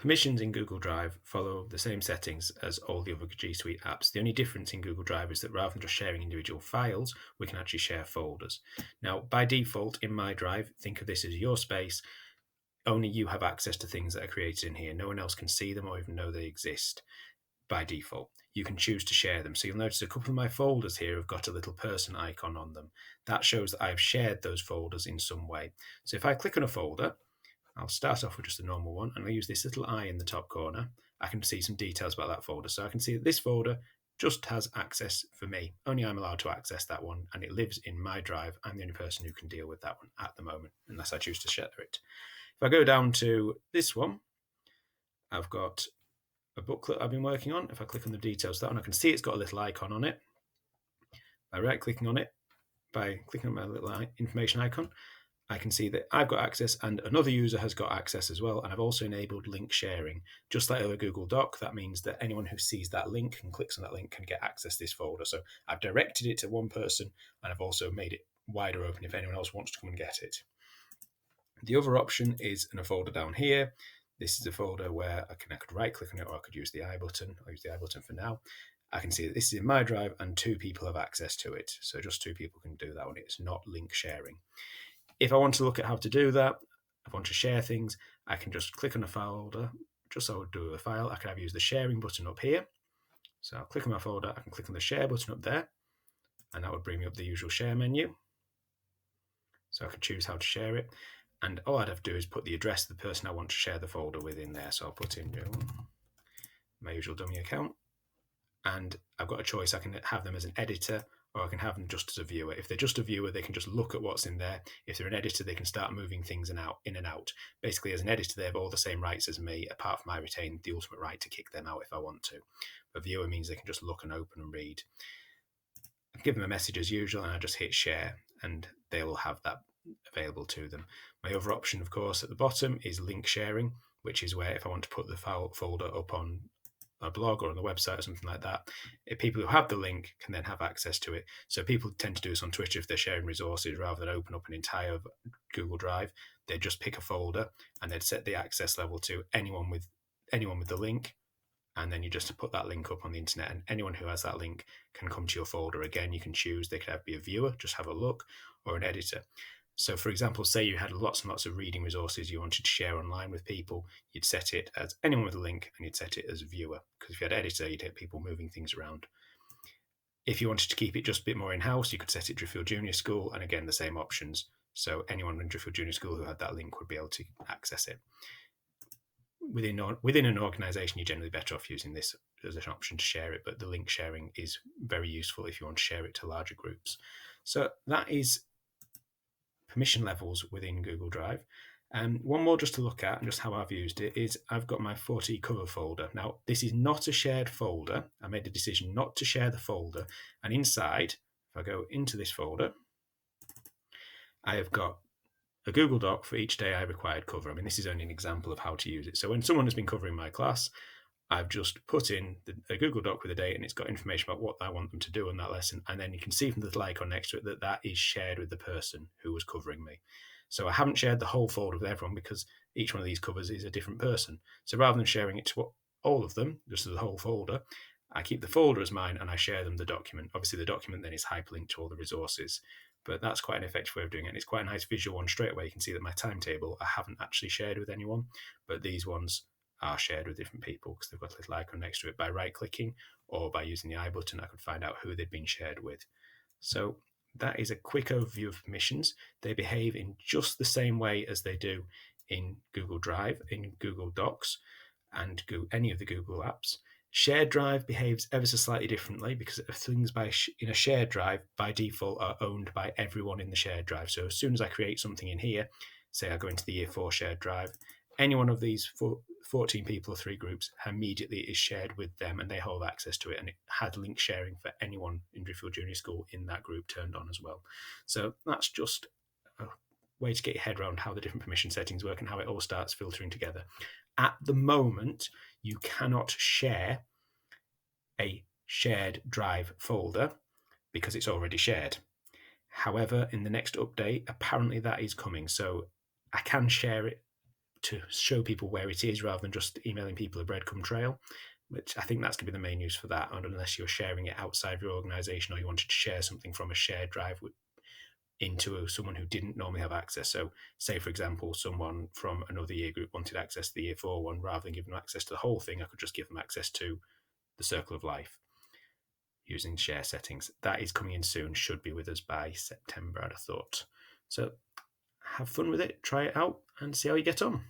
Permissions in Google Drive follow the same settings as all the other G Suite apps. The only difference in Google Drive is that rather than just sharing individual files, we can actually share folders. Now, by default, in My Drive, think of this as your space. Only you have access to things that are created in here. No one else can see them or even know they exist by default. You can choose to share them. So you'll notice a couple of my folders here have got a little person icon on them. That shows that I've shared those folders in some way. So if I click on a folder, I'll start off with just a normal one, and I'll use this little eye in the top corner. I can see some details about that folder. So I can see that this folder just has access for me. Only I'm allowed to access that one, and it lives in My Drive. I'm the only person who can deal with that one at the moment, unless I choose to share it. If I go down to this one, I've got a booklet I've been working on. If I click on the details of that one, I can see it's got a little icon on it. By right-clicking on it, by clicking on my little information icon, I can see that I've got access and another user has got access as well. And I've also enabled link sharing. Just like a Google Doc, that means that anyone who sees that link and clicks on that link can get access to this folder. So I've directed it to one person, and I've also made it wider open if anyone else wants to come and get it. The other option is in a folder down here. This is a folder where I could right click on it, or I could use the I button. I'll use the I button for now. I can see that this is in My Drive and 2 people have access to it. So just 2 people can do that one. It's not link sharing. If I want to look at how to do that, if I want to share things, I can just click on a folder, just so I would do a file. I can have used the sharing button up here. So I'll click on my folder, I can click on the share button up there, and that would bring me up the usual share menu. So I can choose how to share it. And all I'd have to do is put the address of the person I want to share the folder with in there. So I'll put in my usual dummy account. And I've got a choice. I can have them as an editor, or I can have them just as a viewer. If they're just a viewer, they can just look at what's in there. If they're an editor, they can start moving things in and out. Basically, as an editor, they have all the same rights as me, apart from I retain the ultimate right to kick them out if I want to. A viewer means they can just look and open and read. I give them a message as usual, and I just hit share, and they will have that available to them. My other option, of course, at the bottom is link sharing, which is where if I want to put the file folder up on a blog or on the website or something like that, people who have the link can then have access to it. So people tend to do this on Twitter if they're sharing resources. Rather than open up an entire Google Drive, they'd just pick a folder and they'd set the access level to anyone with the link, and then you just put that link up on the internet, and anyone who has that link can come to your folder. Again, you can choose, they could be a viewer, just have a look, or an editor. So, for example, say you had lots and lots of reading resources you wanted to share online with people, you'd set it as anyone with a link, and you'd set it as a viewer, because if you had editor, you'd have people moving things around. If you wanted to keep it just a bit more in-house, you could set it Driffield Junior School, and again, the same options. So anyone in Driffield Junior School who had that link would be able to access it. Within an organisation, you're generally better off using this as an option to share it, but the link sharing is very useful if you want to share it to larger groups. So that is permission levels within Google Drive. One more just to look at, and just how I've used it, is I've got my 40 cover folder. Now, this is not a shared folder. I made the decision not to share the folder. And inside, if I go into this folder, I have got a Google Doc for each day I required cover. I mean, this is only an example of how to use it. So when someone has been covering my class, I've just put in a Google Doc with a date, and it's got information about what I want them to do in that lesson. And then you can see from the little icon next to it that is shared with the person who was covering me. So I haven't shared the whole folder with everyone because each one of these covers is a different person. So rather than sharing it to all of them, just as the whole folder, I keep the folder as mine and I share them the document. Obviously, the document then is hyperlinked to all the resources, but that's quite an effective way of doing it. And it's quite a nice visual one straight away. You can see that my timetable I haven't actually shared with anyone, but these ones are shared with different people because they've got a little icon next to it. By right-clicking or by using the I button, I could find out who they'd been shared with. So that is a quick overview of permissions. They behave in just the same way as they do in Google Drive, in Google Docs, and any of the Google apps. Shared Drive behaves ever so slightly differently because things in a shared drive by default are owned by everyone in the shared drive. So as soon as I create something in here, say I go into the Year 4 shared drive, any one of these 14 people or 3 groups immediately is shared with them and they hold access to it. And it had link sharing for anyone in Driffield Junior School in that group turned on as well. So that's just a way to get your head around how the different permission settings work and how it all starts filtering together. At the moment, you cannot share a shared drive folder because it's already shared. However, in the next update, apparently that is coming. So I can share it to show people where it is rather than just emailing people a breadcrumb trail, which I think that's going to be the main use for that. And unless you're sharing it outside your organization or you wanted to share something from a shared drive into someone who didn't normally have access. So say, for example, someone from another year group wanted access to the year 4 one, rather than giving them access to the whole thing, I could just give them access to the Circle of Life using share settings. That is coming in soon, should be with us by September, I'd have thought. So have fun with it, try it out, and see how you get on.